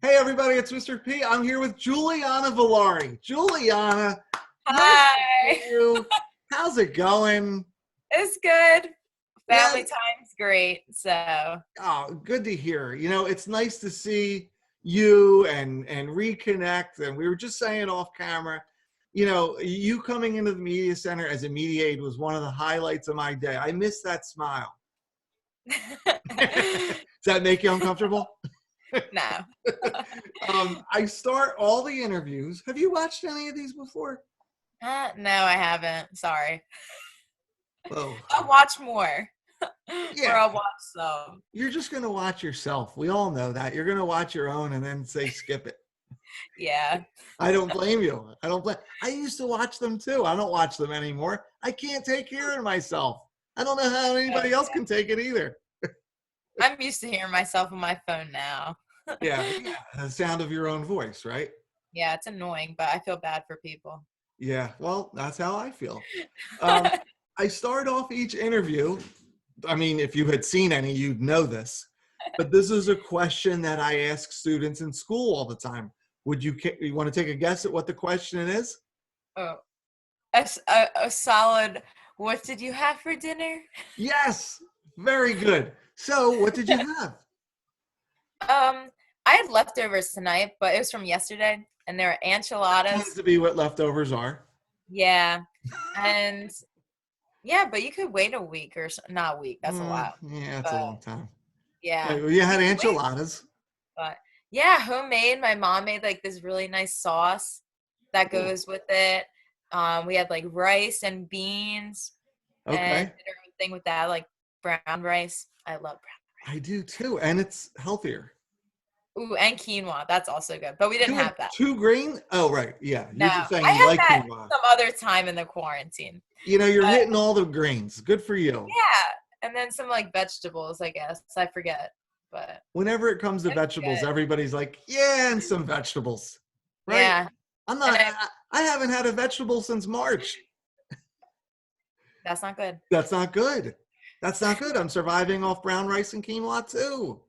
Hey everybody, it's Mr. P. I'm here with Juliana Villari. Juliana, nice to Hi. meet you. How's it going? It's good. Yeah, Family time's great. So, oh, good to hear. It's nice to see you and reconnect. And we were just saying off camera, you coming into the media center as a media aide was one of the highlights of my day. I miss that smile. Does that make you uncomfortable? no. I start all the interviews. Have you watched any of these before? No, I haven't. Sorry. Oh, I'll watch more. Or yeah. I'll watch some. You're just going to watch yourself. We all know that. You're going to watch your own and then say, skip it. Yeah. I don't blame you. I used to watch them too. I don't watch them anymore. I can't take care of myself. I don't know how anybody else can take it either. I'm used to hearing myself on my phone now. Yeah. The sound of your own voice, right? Yeah, it's annoying, but I feel bad for people. Yeah. Well, that's how I feel. I start off each interview. I mean, if you had seen any, you'd know this. But this is a question that I ask students in school all the time. You want to take a guess at what the question is? Oh, a solid, what did you have for dinner? Yes. Very good. So what did you have? I had leftovers tonight, but it was from yesterday, and there were Tends enchiladas. to be what leftovers are. Yeah. And yeah, but you could wait a week or not a week. That's a lot. Yeah, it's a But long time. yeah, You you had could wait. enchiladas. But yeah, homemade. My mom made like this really nice sauce that Cool. goes with it. We had like rice and beans and Okay. did our own thing with that, like brown rice. I love brown I do too. And it's healthier. rice. Ooh, and quinoa. That's also good. But we didn't You had have that. two grain? Oh, right. Yeah. No, You're just saying I you had like that quinoa. some other time in the quarantine. You're But hitting all the grains. Good for you. yeah, and then some like vegetables, I guess. I forget, but Whenever it comes to it's vegetables, good. everybody's like, yeah, and some vegetables. Right? Yeah, I'm and not, I haven't had a vegetable since March. that's not good. That's not good. That's not good. I'm surviving off brown rice and quinoa too.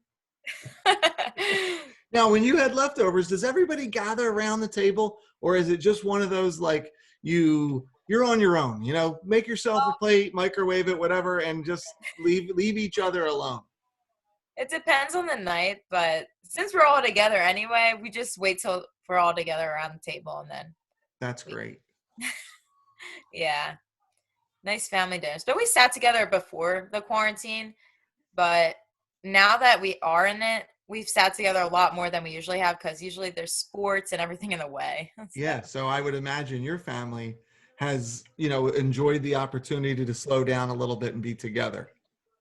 Now, when you had leftovers, does everybody gather around the table, or is it just one of those like you're on your own? Make yourself a plate, microwave it, whatever, and just leave each other alone. It depends on the night, but since we're all together anyway, we just wait till we're all together around the table and then That's we, great. yeah, nice family dinners. But we sat together before the quarantine, but now that we are in it, we've sat together a lot more than we usually have because usually there's sports and everything in the way. Yeah. So I would imagine your family has enjoyed the opportunity to slow down a little bit and be together.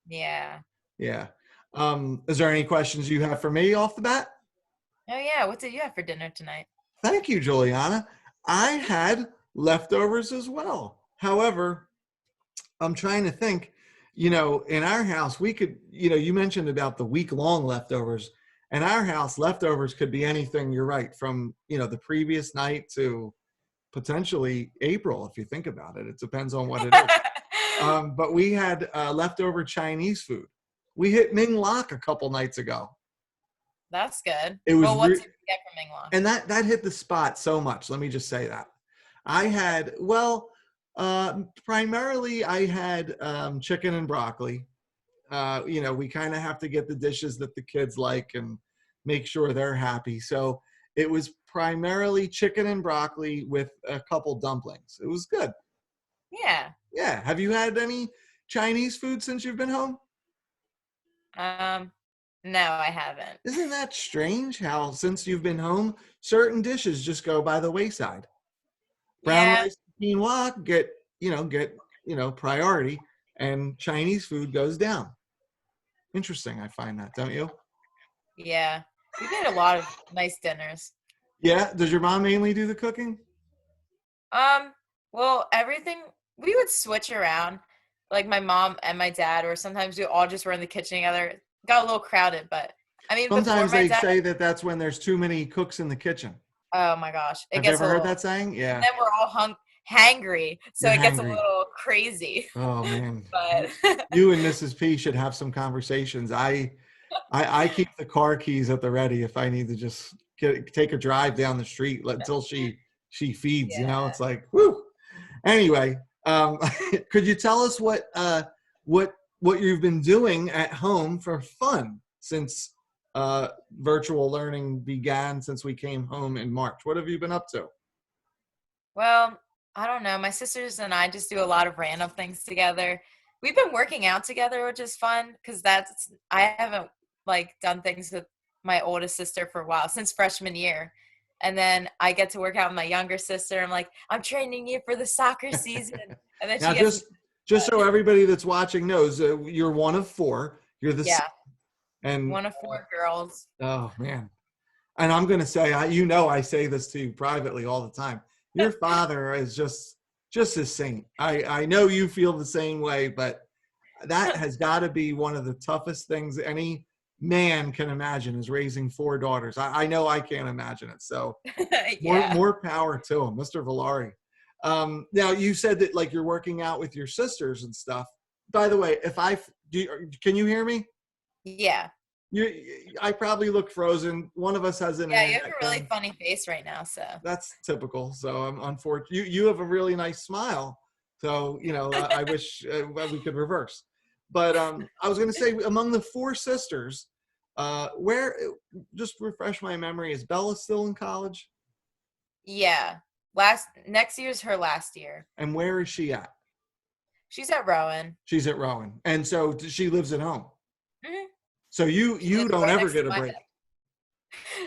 Yeah. Yeah. Is there any questions you have for me off the bat? Oh yeah. What did you have for dinner tonight? Thank you, Juliana. I had leftovers as well. However, I'm trying to think, in our house, we could, you mentioned about the week-long leftovers. In our house, leftovers could be anything, you're right, from, the previous night to potentially April, if you think about it. It depends on what it is. But we had leftover Chinese food. We hit Ming Lak a couple nights ago. That's good. It was Well, what did you get from Mingla? and that hit the spot so much. Let me just say that. I had, primarily I had chicken and broccoli. We kind of have to get the dishes that the kids like and make sure they're happy. So it was primarily chicken and broccoli with a couple dumplings. It was good. Yeah. Yeah. Have you had any Chinese food since you've been home? No, I haven't. Isn't that strange how since you've been home, certain dishes just go by the wayside? Brown Yeah. rice and quinoa get priority, and Chinese food goes down. Interesting, I find that, don't you? Yeah. We made a lot of nice dinners. Yeah. Does your mom mainly do the cooking? Well, everything we would switch around. Like my mom and my dad, or sometimes we all just were in the kitchen together. Got a little crowded, but I mean, before Sometimes my they dad, say that that's when there's too many cooks in the kitchen. oh my gosh, it Have you gets ever a heard little, that saying? and Yeah. then we're all hangry, so You're it gets a hangry. little crazy. Oh man. But You and Mrs. P should have some conversations. I keep the car keys at the ready if I need to just take a drive down the street until she feeds. You know, Yeah. it's like, whoo. Anyway, could you tell us what you've been doing at home for fun since virtual learning began, since we came home in March? What have you been up to? Well, I don't know. My sisters and I just do a lot of random things together. We've been working out together, which is fun because I haven't like done things with my oldest sister for a while, since freshman year. And then I get to work out with my younger sister. I'm like, I'm training you for the soccer season. And then Now, she gets, just so everybody that's watching knows, you're one of four. You're the yeah, and one of four girls. oh man. And I'm going to say, I say this to you privately all the time. Your father is just a saint. I know you feel the same way, but that has got to be one of the toughest things any man can imagine, is raising four daughters. I know I can't imagine it. So Yeah. more power to him, Mr. Villari. Now you said that like you're working out with your sisters and stuff. By the way, can you hear me? Yeah. I probably look frozen. One of us has an Yeah, you internet have a really thing. funny face right now, so. That's typical. So I'm unfortunate. You have a really nice smile. So I wish we could reverse. But I was going to say, among the four sisters, where just refresh my memory, is Bella still in college? Yeah. Next year's her last year. And where is she at? She's at Rowan. She's at Rowan, and so she lives at home. Mhm. So She you lives don't right ever next to get a my break. house.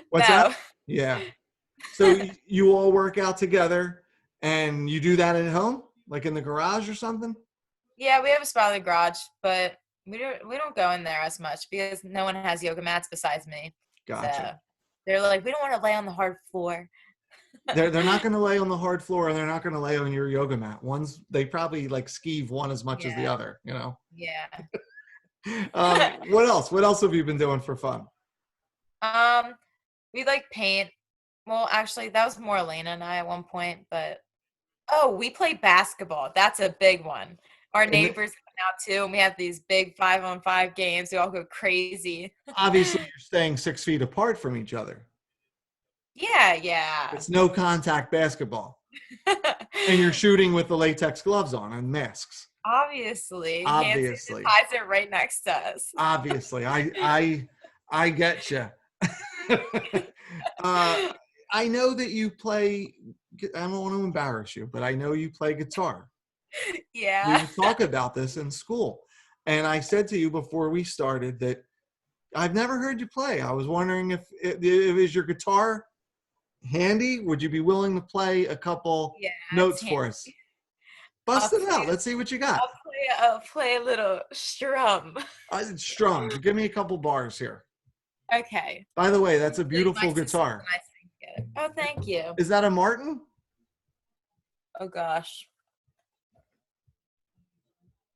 What's No. that? Yeah. So you all work out together, and you do that at home, like in the garage or something? Yeah, we have a spot in the garage, but we don't go in there as much because no one has yoga mats besides me. Gotcha. So they're like, we don't want to lay on the hard floor. They're not going to lay on the hard floor, and they're not going to lay on your yoga mat. They probably like skeeve one as much as the Yeah. other. Yeah. What else? What else have you been doing for fun? We like paint. Well, actually, that was more Elena and I at one point, but oh, we play basketball. That's a big one. Our And neighbors come out too, and we have these big 5-on-5 games. We all go crazy. obviously, you're staying 6 feet apart from each other. Yeah, yeah. It's no contact basketball, and you're shooting with the latex gloves on and masks. Obviously, Hansi just Obviously, hides it right next to us. obviously, I get you. I know that you play. I don't want to embarrass you, but I know you play guitar. We Yeah. would talk about this in school, and I said to you before we started that I've never heard you play. I was wondering if is your guitar handy? Would you be willing to play a couple Yeah, it's notes handy. for us? Bust it out. Let's see what you got. I'll play a little strum. Strum. Give me a couple bars here. Okay. By the way, that's a Usually my beautiful sisters guitar. and I sing together. Oh, thank you. Is that a Martin? Oh gosh.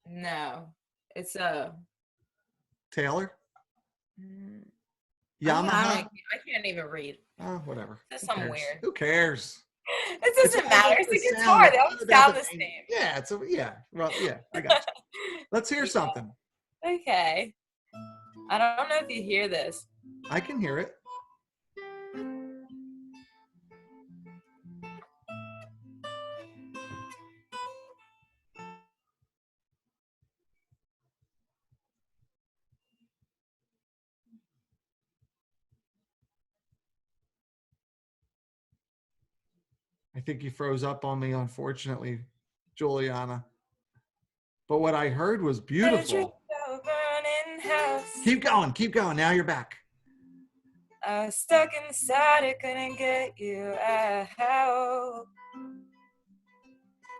No. It's a Taylor? mm, Yamaha? I can't even read. Oh, whatever. It's Who something cares? weird. Who cares? It It's doesn't all matter. about It's the a sound. guitar. It's They all not sound about the the name. same. Yeah. Well, yeah. I got you. Let's hear something. Okay. I don't know if you hear this. I can hear it. I think you froze up on me, unfortunately, Juliana. But what I heard was beautiful. Keep going. Now you're back. I was stuck inside, I couldn't get you out.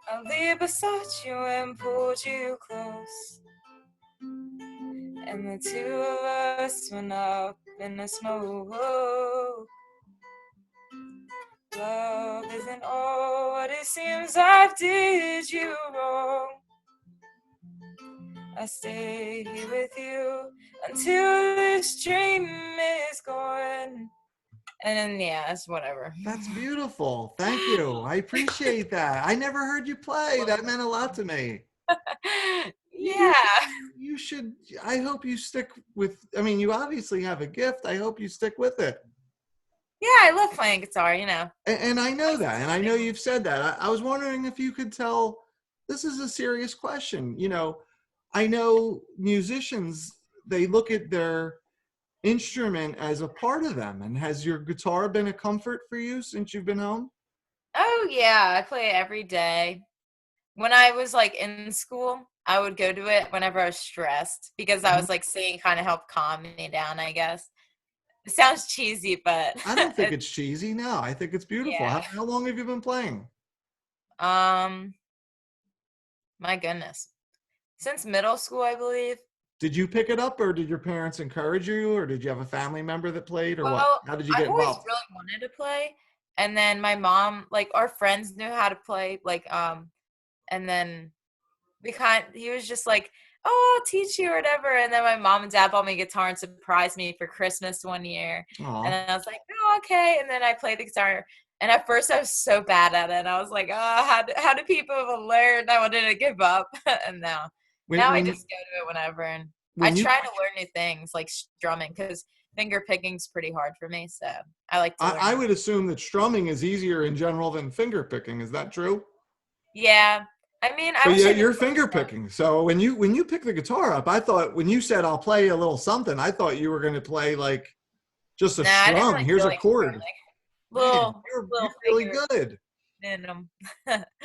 I lay beside you and pulled you close. And the two of us went up in the smoke. Love isn't all what it seems. I did you wrong. I stay here with you until this dream is gone. And then, yeah, it's whatever. That's beautiful. Thank you. I appreciate that. I never heard you play. That meant a lot to me. Yeah. You should, I hope you stick with, I mean, you obviously have a gift. I hope you stick with it. Yeah, I love playing guitar, you know. And I know that, and I know Singing. you've said that. I was wondering if you could tell, this is a serious question. I know musicians, they look at their instrument as a part of them. And has your guitar been a comfort for you since you've been home? Oh yeah, I play it every day. When I was like in school, I would go to it whenever I was stressed because I Mhm. was like singing kind of helped calm me down, I guess. It sounds cheesy, but I don't think it, it's cheesy. No, I think it's beautiful. yeah. How long have you been playing? Um, my goodness. Since middle school, I believe. Did you pick it up, or did your parents encourage you, or did you have a family member that played, or what? Well, How did you I've get always involved? really wanted to play, and then my mom, like our friends knew how to play, and then he was just like, "Oh, I'll teach you," or whatever. And then my mom and dad bought me a guitar and surprised me for Christmas one year. And Aw. then I was like, "Oh, okay." And then I played the guitar. And at first, I was so bad at it. And I was like, "Oh, how do people even learn?" I wanted to give up. And now I When you just go to it whenever. And I when you try to learn new things like strumming because finger picking's pretty hard for me. So I like to I learn. would assume that strumming is easier in general than finger picking. Is that true? Yeah. I mean, I But wish yeah, I knew you're more finger stuff. picking. So when you pick the guitar up, I thought when you said I'll play a little something, I thought you were going to play like just a Nah, I didn't strum. really Here's feel a like chord. strumming. Man, Little you're little really finger good. in them.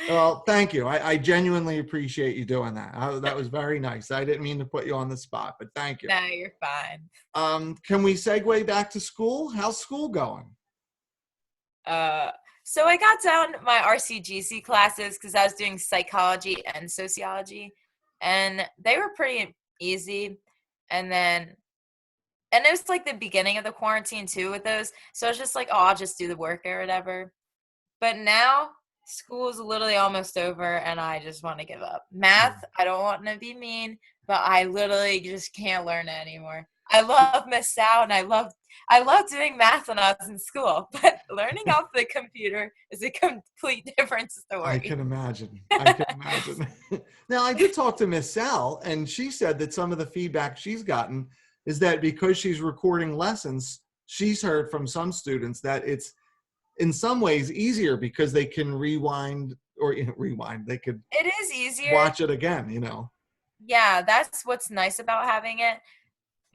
Well, thank you. I genuinely appreciate you doing that. That was very nice. I didn't mean to put you on the spot, but thank you. No, you're fine. Can we segue back to school? How's school going? Uh, so I got down my RCGC classes because I was doing psychology and sociology, and they were pretty easy. And then, and it was like the beginning of the quarantine too with those. So I was just like, oh, I'll just do the work or whatever. But now school's literally almost over and I just want to give up. Math, I don't want to be mean, but I literally just can't learn it anymore. I love Miss Sal and I love doing math when I was in school, but learning off the computer is a complete different I story. can imagine. I can imagine. Now, I did talk to Miss Sal, and she said that some of the feedback she's gotten is that because she's recording lessons, she's heard from some students that it's in some ways easier because they can rewind or rewind. They could It is easier. watch it again. Yeah, that's what's nice about having it.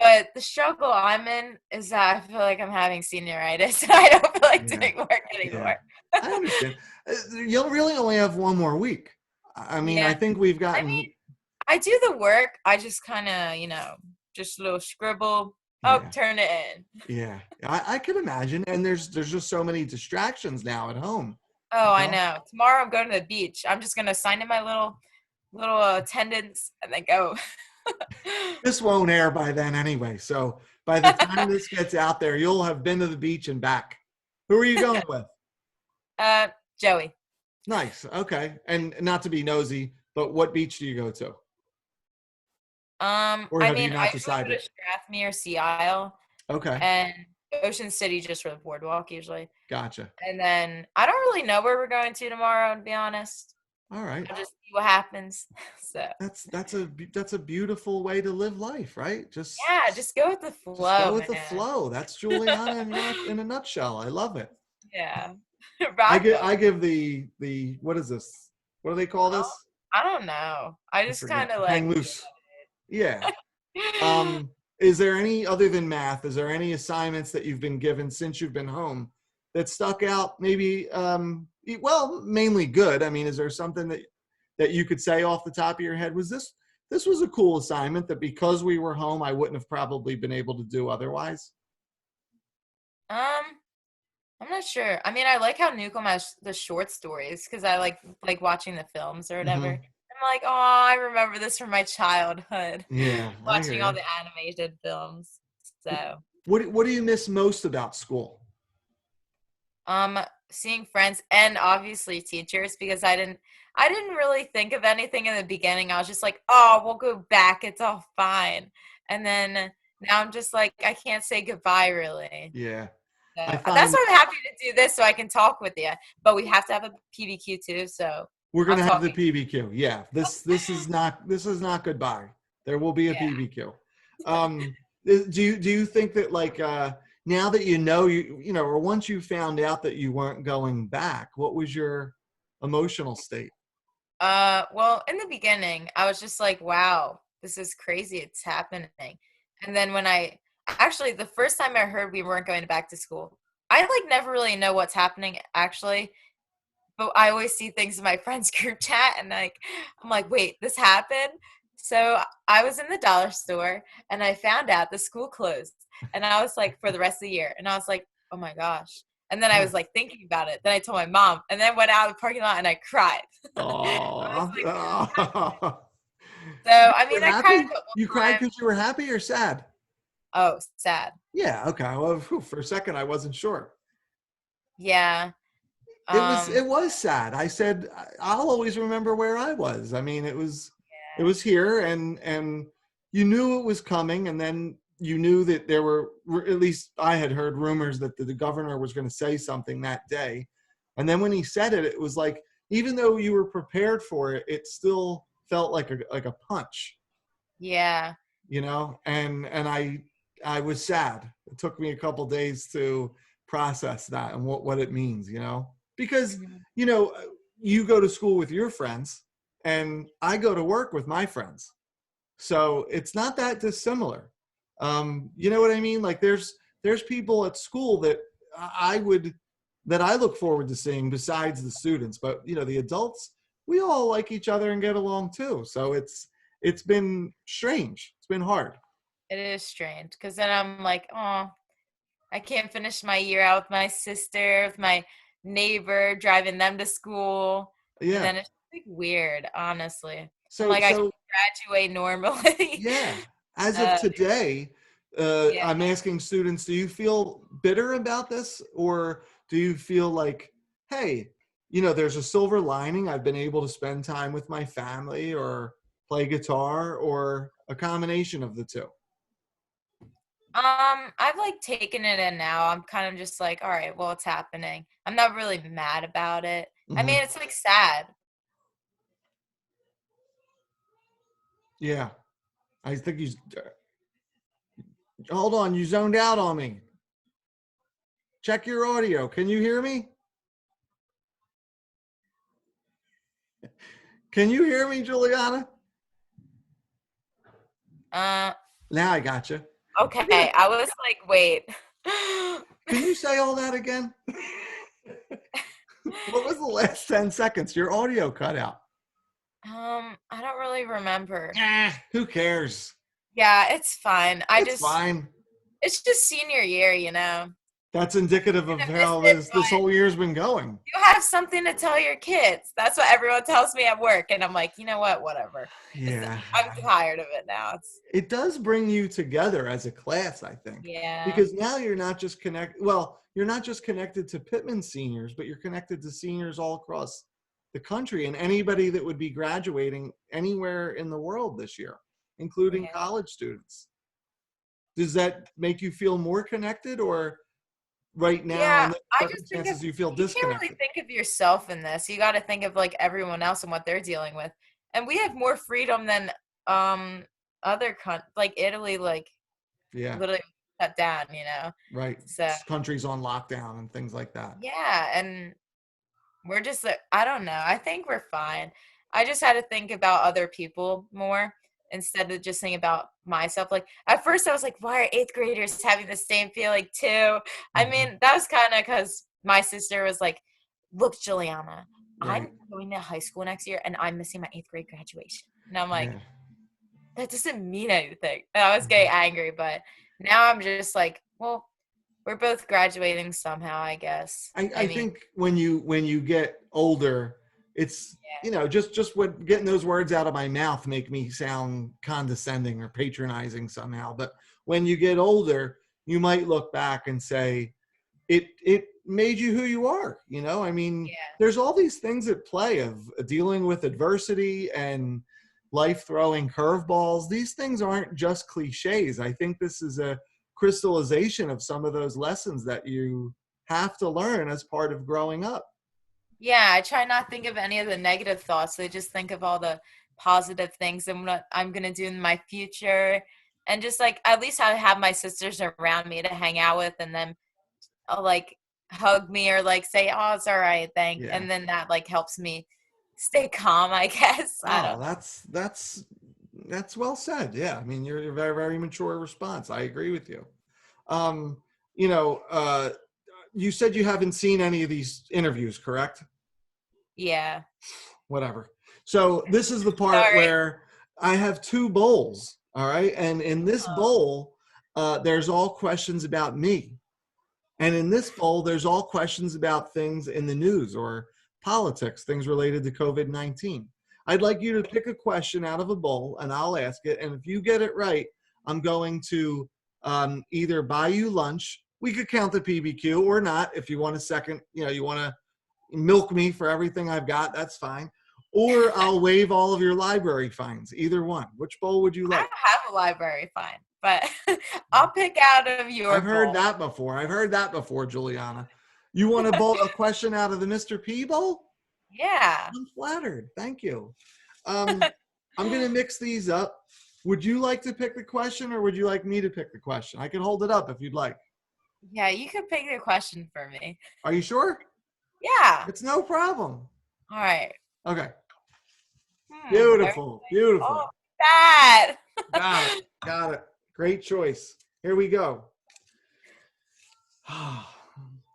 But the struggle I'm in is that I feel like I'm having senioritis and I don't feel like Yeah. doing work Yeah. anymore. I understand. You'll really only have one more week. I mean, I Yeah. think we've I mean, gotten, I do the work. I just kind of, just a little scribble. Oh, yeah. turn it in. Yeah, I can imagine. And there's just so many distractions now at home. Oh, You I know, know. Tomorrow I'm going to the beach. I'm just gonna sign in my little attendance and then go. this won't air by then anyway. So by the time this gets out there, you'll have been to the beach and back. Who are you going with? uh, Joey. Nice. Okay. And not to be nosy, but what beach do you go to? Or I have you mean, not I usually go decided? to Strathmere, Sea Isle, Okay. and Ocean City just for the boardwalk usually. Gotcha. And then I don't really know where we're going to tomorrow, to be honest. All right. I'll just see what happens. So That's a beautiful way to live life, right? yeah, just go with the Just go flow, with the man. flow. That's Juliana in a nutshell. I love it. Yeah. I Rock give on. I give the what is this? What do they call Oh, this? I don't know. I I just forget. kind of like Hang loose. Yeah. do Is there any other than math? Is there any assignments that you've been given since you've been home that stuck out? Maybe well, mainly good. I mean, is there something that you could say off the top of your head? This was a cool assignment that because we were home, I wouldn't have probably been able to do otherwise. Um, I'm not sure. I mean, I like how Newcomb has the short stories because I like watching the films or whatever. Hmm. I'm like, oh, I remember this from my childhood, Yeah, I hear watching all you. the animated films. So, What do you miss most about school? um, seeing friends and obviously teachers because I didn't really think of anything in the beginning. I was just like, oh, we'll go back. It's all fine. And then now I'm just like, I can't say goodbye really. Yeah, So I that's find why I'm happy to do this so I can talk with you. But we have to have a PBQ too, so we're I'm gonna have the talking. PBQ. Yeah, this is not goodbye. There will be a Yeah. PBQ. Do you think that like now that you know, or once you found out that you weren't going back, what was your emotional state? Well, in the beginning, I was just like, wow, this is crazy. It's happening. And then when actually, the first time I heard we weren't going back to school, I like never really know what's happening actually, but I always see things in my friends group chat and like, I'm like, wait, this happened? So I was in the dollar store and I found out the school closed and I was like, for the rest of the year. And I was like, oh my gosh. And then I was like thinking about it. Then I told my mom and then went out of the parking lot and I cried. I was Oh, like, oh. so, I You mean, were I cried happy? at You one cried time. because you were happy or sad? Oh, sad. Yeah. Okay. Well, phew, for a second, I wasn't sure. Yeah. It was sad. I said I'll always remember where I was. I mean, it Yeah. was here, and you knew it was coming, and then you knew that there were, at least I had heard rumors that the governor was going to say something that day, and then when he said it, it was like, even though you were prepared for it, it still felt like a punch, Yeah. and I was sad. It took me a couple days to process that and what it means, because Mhm. you know you go to school with your friends and I go to work with my friends, so it's not that dissimilar. You know what I mean? Like there's people at school that I would that I look forward to seeing besides the students, but the adults, we all like each other and get along too. So it's been strange. It's been hard. It is strange because then I'm like, oh, I can't finish my year out with my sister, with my neighbor, driving them to school. And Yeah. then it's like weird, honestly. I'm So like, I can so graduate normally. yeah. As of uh, today, yeah. I'm asking students, do you feel bitter about this, or do you feel like, hey, there's a silver lining. I've been able to spend time with my family or play guitar or a combination of the two. I've like taken it in now. I'm kind of just like, all right, well, it's happening. I'm not really mad about it. I Hmm. mean, it's like sad. Yeah. I think hold on. You zoned out on me. Check your audio. Can you hear me? Can you hear me, Juliana? Uh, Now I got you. okay. I was like, wait. Can you say all that again? What was the last 10 seconds? Your audio cut out. I don't really remember. Who cares? Yeah, it's fine. It's fine. It's just senior year, you know. That's indicative I of miss how it, this but whole year's been going. you have something to tell your kids. That's what everyone tells me at work, and I'm like, you know what? Whatever. Yeah. I'm tired of it now. It does bring you together as a class, I think, Yeah, because now you're not just you're not just connected to Pitman seniors, but you're connected to seniors all across the country and anybody that would be graduating anywhere in the world this year, including yeah, college students. Does that make you feel more connected, or right now yeah. in the I just think of circumstances you feel you can't really disconnected? think of yourself in this. You got to think of like everyone else and what they're dealing with, and we have more freedom than um like Italy, like Yeah, literally shut down. You know, right. so Countries on lockdown and things like that. yeah, and we're just like, I don't know. I think we're fine. I just had to think about other people more instead of just thinking about myself. Like at first I was like, why are eighth graders having the same feeling too? I Mhm. mean, that was kind of because my sister was like, look, Juliana, Right. I'm going to high school next year and I'm missing my eighth grade graduation. And I'm like, Yeah. that doesn't mean anything. And I was getting angry, but now I'm just like, well, we're both graduating somehow, I guess. I I mean, think when you get older, it's just what getting those words out of my mouth make me sound condescending or patronizing somehow. But when you get older, you might look back and say, it made you who you are. I mean, yeah. there's all these things at play of dealing with adversity and life throwing curveballs. These things aren't just cliches. I think this is a crystallization of some of those lessons that you have to learn as part of growing up. Yeah, I try not to think of any of the negative thoughts. I just think of all the positive things and what I'm gonna do in my future. and just like at least I have my sisters around me to hang out with, and then like hug me or like say, "Oh, it's all right, thanks," Yeah. and then that like helps me stay calm, I guess. I Oh, don't know. that's well said. Yeah, I mean, you're a very, very mature response. I agree with you. Um, you know, you said you haven't seen any of these interviews, correct? Yeah. Whatever. So this is the part Sorry. where I have two bowls. All right, and in this Oh, bowl, there's all questions about me. And in this poll, there's all questions about things in the news or politics, things related to COVID-19. I'd like you to pick a question out of a bowl and I'll ask it. And if you get it right, I'm going to either buy you lunch. We could count the PBQ or not. If you want a second, you want to milk me for everything I've got, that's fine. Or I'll waive all of your library fines, either one. Which bowl would you I like? don't have a library fine, but I'll pick out of your I've heard bowl. that before. I've heard that before, Juliana. You want a question out of the Mr. P Bowl? Yeah. I'm flattered. Thank you. Um, I'm going to mix these up. Would you like to pick the question or would you like me to pick the question? I can hold it up if you'd like. Yeah, you could pick the question for me. Are you sure? Yeah. It's no problem. All right. Okay. Very Beautiful. oh Beautiful. bad. Got it. Got it. Great choice. Here we go.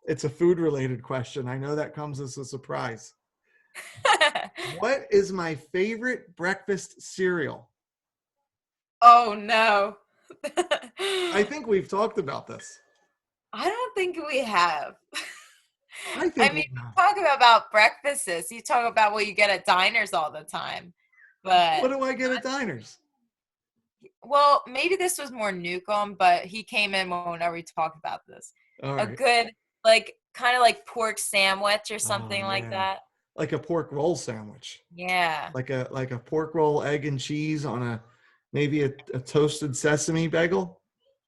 It's a food related question. I know that comes as a surprise. What is my favorite breakfast cereal? Oh no. I think we've talked about this. I don't think we have. I I think mean, we have. talk about breakfasts. You talk about what you get at diners all the time. What But do I get at diners? well, maybe this was more Newcomb, but he came in whenever we talked about this. All A right. good, like, kind of like pork sandwich or Oh something like man. that. Like a pork roll sandwich. Yeah. Like a pork roll, egg and cheese on maybe a toasted sesame bagel.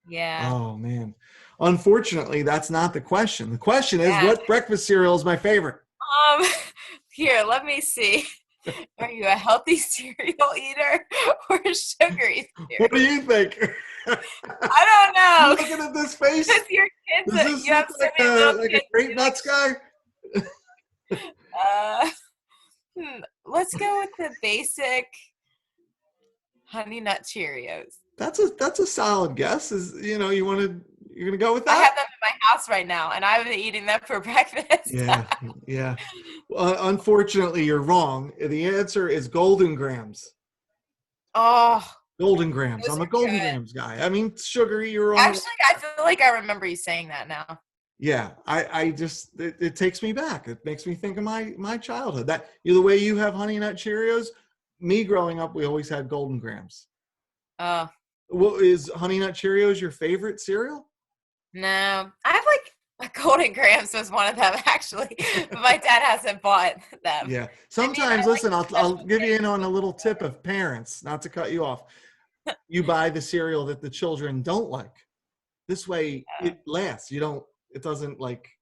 Yeah. Oh man. Unfortunately, that's not the question. The question is Yeah. what breakfast cereal is my favorite? Um, here, let me see. Are you a healthy cereal eater or a sugary What do cereal? you think? I You don't know. looking at this face? Because your kids, Does this you have look so many little like a kids. great You like, nuts guy? uh, let's go with the basic Honey Nut Cheerios. That's a solid guess. You're gonna go with I that? have them in my house right now, and I've been eating them for breakfast. Yeah, yeah. Unfortunately, you're wrong. The answer is Golden Grams. Oh, Golden Grams. those I'm a are Golden good. Grams guy. I mean, sugary. You're on the. Actually, I feel like I remember you saying that now. Yeah, I just it takes me back. It makes me think of my childhood. The way you have Honey Nut Cheerios. Me growing up, we always had Golden Grams. Oh, What is Honey Nut Cheerios your favorite cereal? no. I have like Golden Grams was one of them, actually. But my dad hasn't bought them. Yeah. I mean, I Sometimes, like listen, I'll Special give K. you in on a little tip of parents, not to cut you off. You buy the cereal that the children don't like. This way it lasts. It doesn't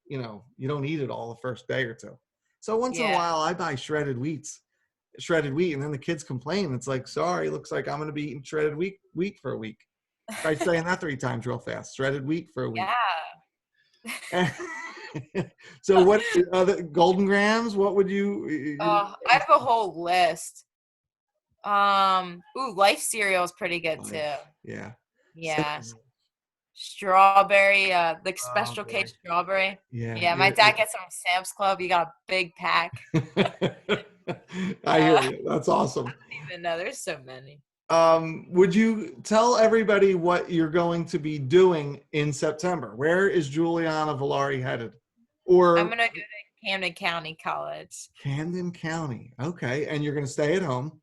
you don't eat it all the first day or two. So once in a Yeah. while I buy shredded wheat, and then the kids complain. It's like, sorry, looks like I'm going to be eating shredded wheat for a week. Try saying that 3 times real fast. Shredded wheat for a week. Yeah. So what other Golden Grams? What would you? Oh, I have a whole list. Life cereal is pretty good too. Yeah. Yeah. Strawberry, the Oh Special K boy. strawberry. Yeah. Yeah, my dad gets them from Sam's Club. You got a big pack. I hear you. That's awesome. I don't even know. There's so many. Would you tell everybody what you're going to be doing in September? Where is Juliana Villari headed? I'm Or gonna go to Camden County College. Camden County. Okay. And you're going to stay at home.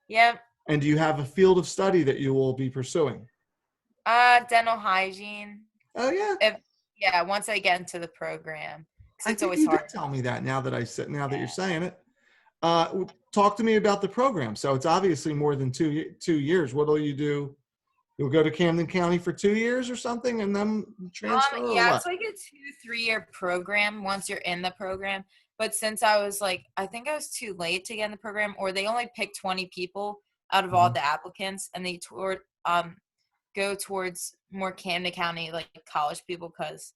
Yep. And do you have a field of study that you will be pursuing? Dental hygiene. Oh yeah. Yeah, once I get into the program. 'Cause I it's think always you hard. did tell me that now that you're saying it. Talk to me about the program. So it's obviously more than 2 years. What'll you do? You'll go to Camden County for 2 years or something and then transfer or Yeah, what? it's like a 2-3 year program once you're in the program. But since I was like, I think I was too late to get in the program, or they only picked 20 people out of all Mhm. the applicants, and they toured. go towards more Camden County, like college people, because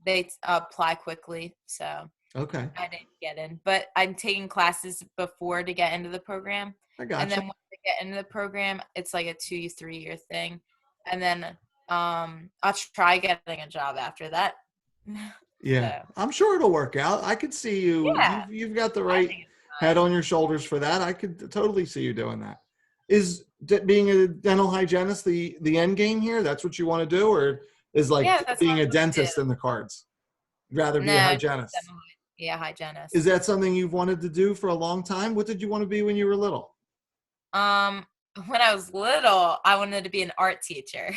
they apply quickly. So Okay. I didn't get in, but I'm taking classes before to get into the program. I And gotcha. then once I get into the program, it's like a 2-3 year thing. And then I'll try getting a job after that. Yeah, So I'm sure it'll work out. I could see you. yeah, You've got the I right think it's head fine. on your shoulders for that. I could totally see you doing that. Is being a dental hygienist the end game here? That's what you want to do, or is like Yeah, that's what being I a want to do. dentist in the cards? Rather be a No, just hygienist. yeah, Is hygienist. that something you've wanted to do for a long time? What did you want to be when you were little? Um, when I was little, I wanted to be an art teacher.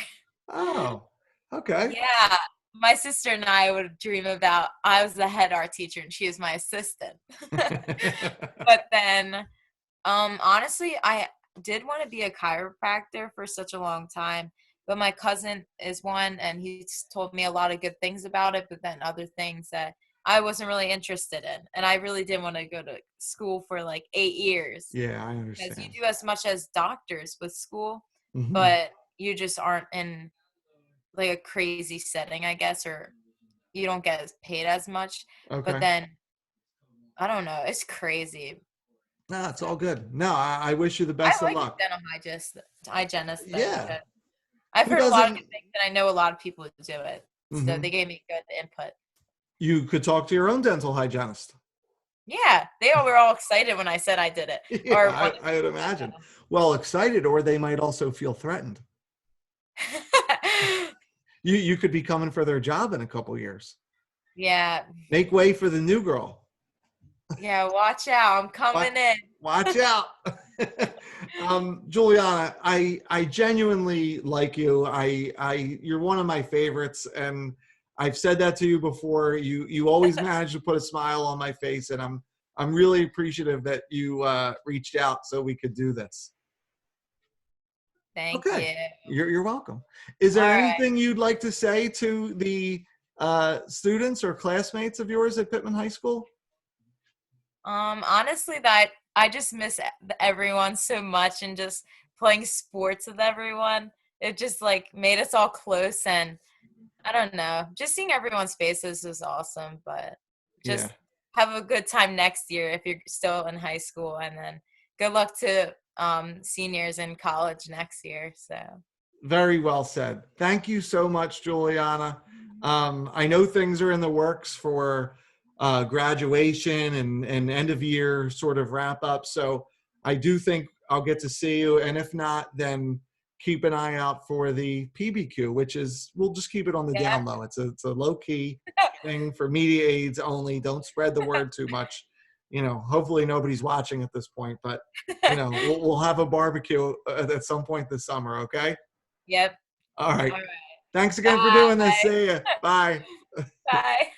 Oh, okay. Yeah, my sister and I would dream about I was the head art teacher and she was my assistant. But then, honestly, I did want to be a chiropractor for such a long time, but my cousin is one and he's told me a lot of good things about it, but then other things that I wasn't really interested in. And I really didn't want to go to school for like 8 years Yeah, I because you understand. do as much as doctors with school, Hmm. but you just aren't in like a crazy setting, I guess, or you don't get as paid as much. But Okay. then I don't know, it's crazy. No, it's So all good. No, I wish you the I best of like luck. dental hygienist though, Yeah. because I've Who heard a lot of doesn't? good things, and I know a lot of people who do it. So they Hmm. gave me good input. You could talk to your own dental hygienist. Yeah, they all were all excited when I said I did it, Yeah, or wanted I would to imagine. Well, excited, or they might also feel threatened. do. You could be coming for their job in a couple years. Yeah, Make way for the new girl. yeah. Watch out, I'm What? coming in. Watch out. Juliana, I genuinely like you. You're one of my favorites, and I've said that to you before. You always manage to put a smile on my face, and I'm really appreciative that you reached out so we could do this. Thank Okay, you. you're welcome. Is All there right. anything you'd like to say to the students or classmates of yours at Pitman High School? Honestly, that I just miss everyone so much and just playing sports with everyone. It just like made us all close, and I don't know, just seeing everyone's faces is awesome. But Yeah, just have a good time next year if you're still in high school, and then good luck to seniors in college next year. So very well said. Thank you so much, Juliana. I know things are in the works for graduation and end of year sort of wrap up. So I do think I'll get to see you. And if not, then keep an eye out for the PBQ, which is, we'll just keep it on the yeah, down low. It's a low key thing for media aids only. Don't spread the word too much. Hopefully nobody's watching at this point, but we'll have a barbecue at some point this summer. Okay. yep. All right. All right. Thanks again for doing this. Bye. See ya. Bye. Bye.